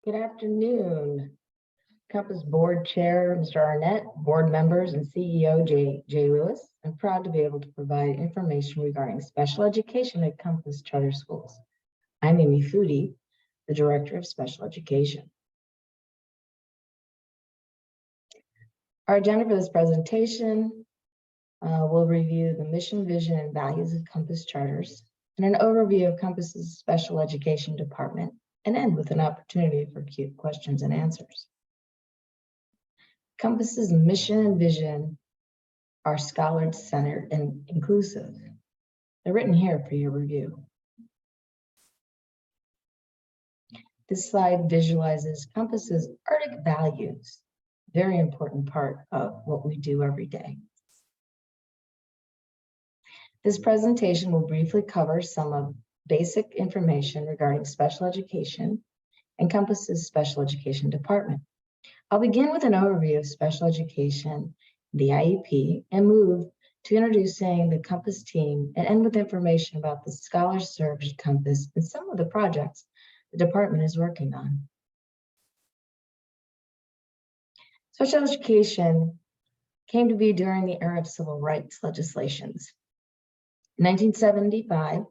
Good afternoon. Compass Board Chair, Mr. Arnett, board members, and CEO, Jay Lewis. I'm proud to be able to provide information regarding special education at Compass Charter Schools. I'm Amy Foodie, the Director of Special Education. Our agenda for this presentation will review the mission, vision, and values of Compass Charters, and an overview of Compass's Special Education Department, and end with an opportunity for questions and answers. Compass's mission and vision are scholar-centered and inclusive. They're written here for your review. This slide visualizes Compass's Arctic values, very important part of what we do every day. This presentation will briefly cover some of basic information regarding special education and Compass's Special Education Department. I'll begin with an overview of special education, the IEP, and move to introducing the Compass team and end with information about the scholars served at Compass and some of the projects the department is working on. Special education came to be during the era of civil rights legislations. In 1975,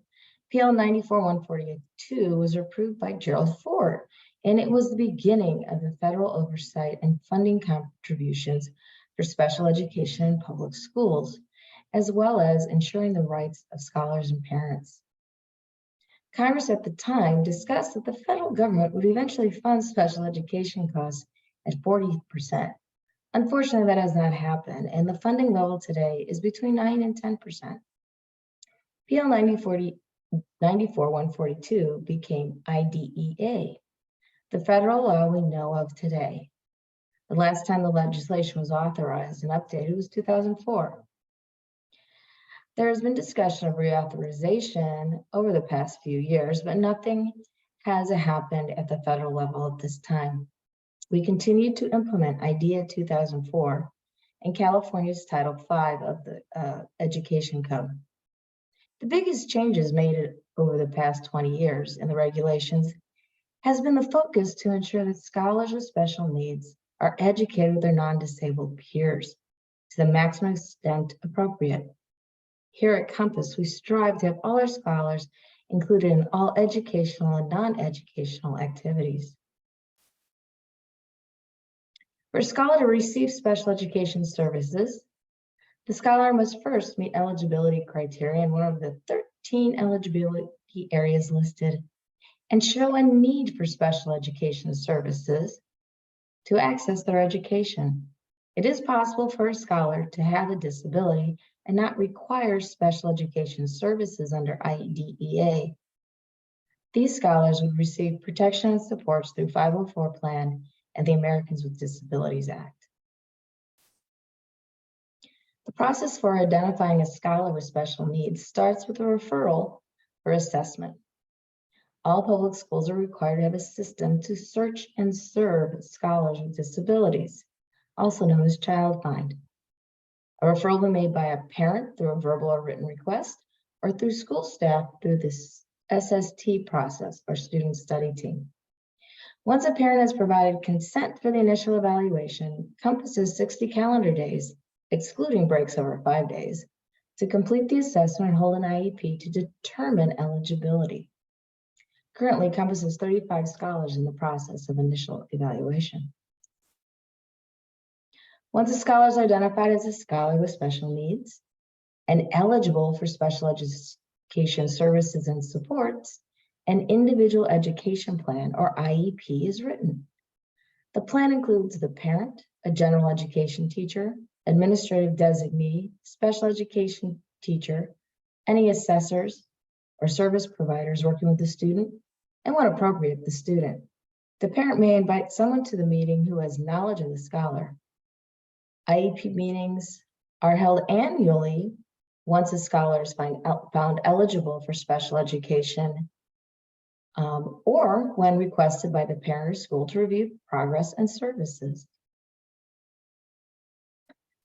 PL 94-142 was approved by Gerald Ford, and it was the beginning of the federal oversight and funding contributions for special education in public schools, as well as ensuring the rights of scholars and parents. Congress at the time discussed that the federal government would eventually fund special education costs at 40%. Unfortunately, that has not happened, and the funding level today is between 9 and 10%. PL 94-142 became IDEA, the federal law we know of today. The last time the legislation was authorized and updated was 2004. There has been discussion of reauthorization over the past few years, but nothing has happened at the federal level at this time. We continue to implement IDEA 2004 and California's Title V of the Education Code. The biggest changes made over the past 20 years in the regulations has been the focus to ensure that scholars with special needs are educated with their non-disabled peers to the maximum extent appropriate. Here at Compass, we strive to have all our scholars included in all educational and non-educational activities. For a scholar to receive special education services, the scholar must first meet eligibility criteria in one of the 13 eligibility areas listed and show a need for special education services to access their education. It is possible for a scholar to have a disability and not require special education services under IDEA. These scholars would receive protection and supports through 504 Plan and the Americans with Disabilities Act. The process for identifying a scholar with special needs starts with a referral for assessment. All public schools are required to have a system to search and serve scholars with disabilities, also known as Child Find. A referral will be made by a parent through a verbal or written request, or through school staff through this SST process, or student study team. Once a parent has provided consent for the initial evaluation, Compass has 60 calendar days, excluding breaks over 5 days, to complete the assessment and hold an IEP to determine eligibility. Currently, Compass has 35 scholars in the process of initial evaluation. Once a scholar is identified as a scholar with special needs and eligible for special education services and supports, an individual education plan, or IEP, is written. The plan includes the parent, a general education teacher, administrative designee, special education teacher, any assessors or service providers working with the student, and when appropriate, the student. The parent may invite someone to the meeting who has knowledge of the scholar. IEP meetings are held annually once a scholar is found eligible for special education, or when requested by the parent or school to review progress and services.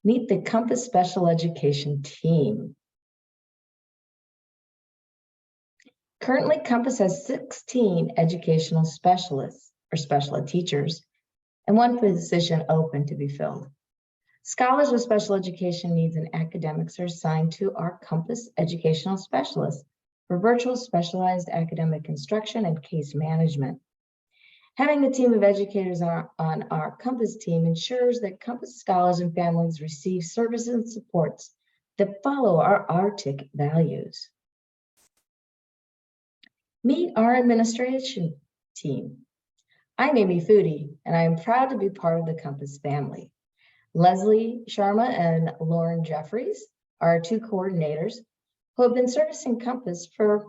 Meet the Compass Special Education team. Currently, Compass has 16 educational specialists or special ed teachers, and 1 position open to be filled. Scholars with special education needs and academics are assigned to our Compass educational specialists for virtual specialized academic instruction and case management. Having a team of educators on our Compass team ensures that Compass scholars and families receive services and supports that follow our RTIC values. Meet our administration team. I'm Amy Foodie, and I am proud to be part of the Compass family. Leslie Sharma and Lauren Jeffries are our 2 coordinators who have been servicing Compass for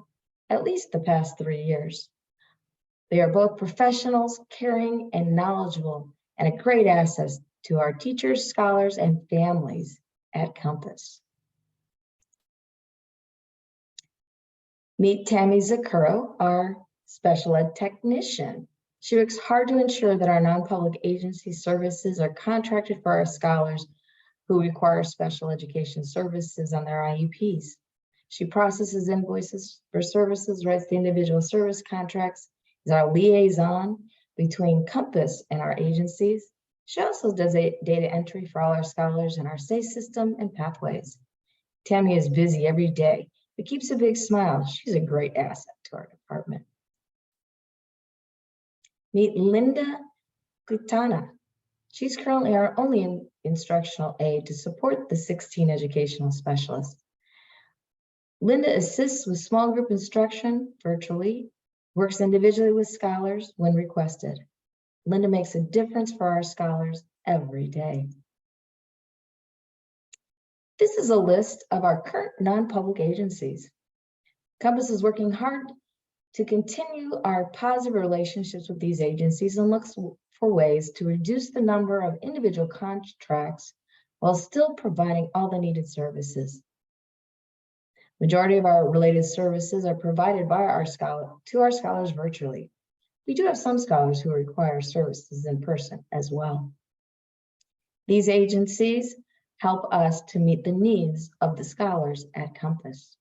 at least the past 3 years. They are both professionals, caring and knowledgeable, and a great asset to our teachers, scholars, and families at Compass. Meet Tammy Zakuro, our special ed technician. She works hard to ensure that our non-public agency services are contracted for our scholars who require special education services on their IEPs. She processes invoices for services, writes the individual service contracts, is our liaison between Compass and our agencies. She also does data entry for all our scholars in our SAY system and pathways. Tammy is busy every day, but keeps a big smile. She's a great asset to our department. Meet Linda Gutana. She's currently our only instructional aide to support the 16 educational specialists. Linda assists with small group instruction virtually, works individually with scholars when requested. Linda makes a difference for our scholars every day. This is a list of our current non-public agencies. Compass is working hard to continue our positive relationships with these agencies and looks for ways to reduce the number of individual contracts while still providing all the needed services. Majority of our related services are provided by our scholars virtually. We do have some scholars who require services in person as well. These agencies help us to meet the needs of the scholars at Compass.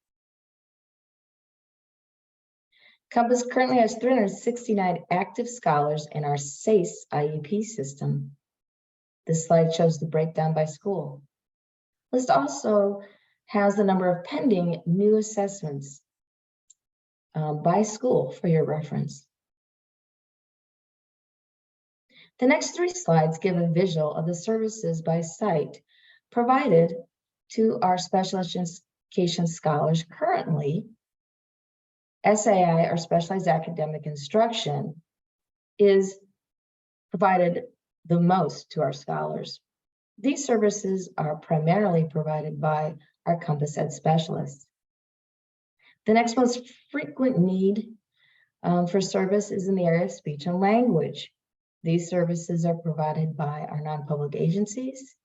Compass currently has 369 active scholars in our SACE IEP system. This slide shows the breakdown by school. List also has the number of pending new assessments by school for your reference. The next 3 slides give a visual of the services by site provided to our special education scholars. Currently, SAI, or Specialized Academic Instruction, is provided the most to our scholars. These services are primarily provided by our Compass Ed specialists. The next most frequent need for service is in the area of speech and language. These services are provided by our non-public agencies.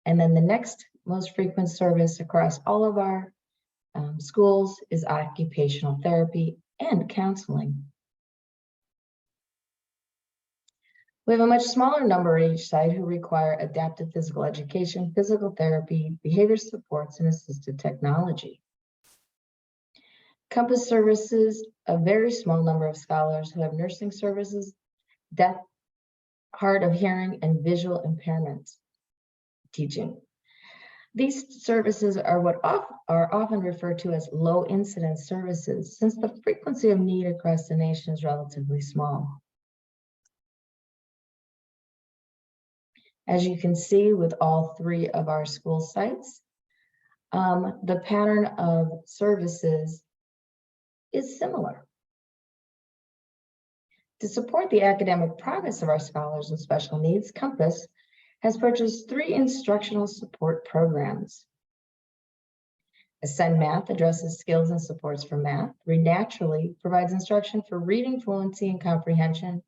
And then the next most frequent service across all of our schools is occupational therapy and counseling. We have a much smaller number at each site who require adaptive physical education, physical therapy, behavior supports, and assistive technology. Compass services a very small number of scholars who have nursing services, deaf, hard of hearing, and visual impairments teaching. These services are are often referred to as low incidence services, since the frequency of need across the nation is relatively small. As you can see with all 3 of our school sites, the pattern of services is similar. To support the academic progress of our scholars with special needs, Compass has purchased 3 instructional support programs. Ascend Math addresses skills and supports for math. Read Naturally provides instruction for reading fluency and comprehension.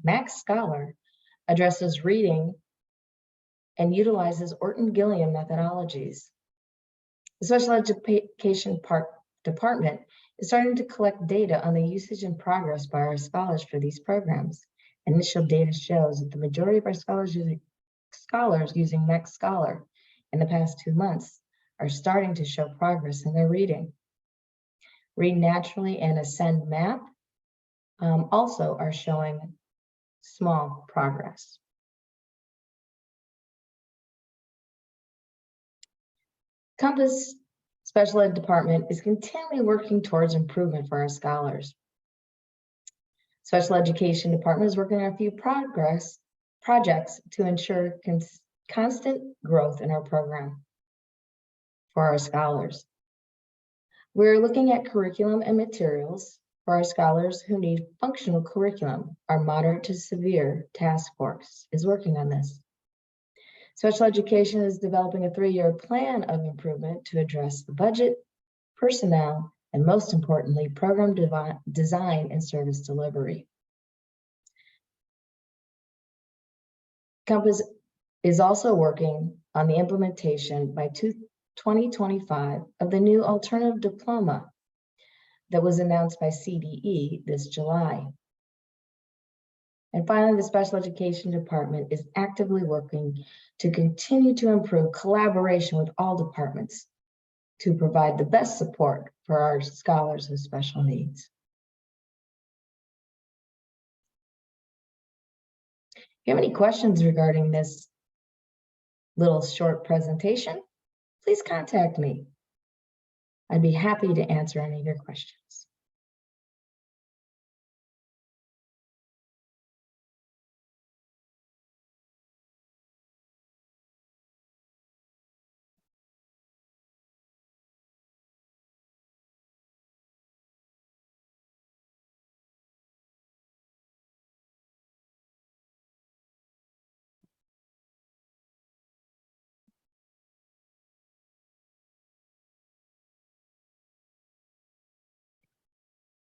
Max Scholar addresses reading and utilizes Orton-Gilliam methodologies. The Special Education Department is starting to collect data on the usage and progress by our scholars for these programs. Initial data shows that the majority of our scholars using Max Scholar in the past 2 months are starting to show progress in their reading. Read Naturally and Ascend Math also are showing small progress. Compass Special Ed Department is continually working towards improvement for our scholars. Special Education Department is working on a few projects to ensure constant growth in our program for our scholars. We're looking at curriculum and materials for our scholars who need functional curriculum. Our moderate to severe task force is working on this. Special Education is developing a 3-year plan of improvement to address the budget, personnel, and most importantly, program design and service delivery. Compass is also working on the implementation by 2025 of the new alternative diploma that was announced by CDE this July. And finally, the Special Education Department is actively working to continue to improve collaboration with all departments to provide the best support for our scholars with special needs. If you have any questions regarding this little short presentation, please contact me. I'd be happy to answer any of your questions.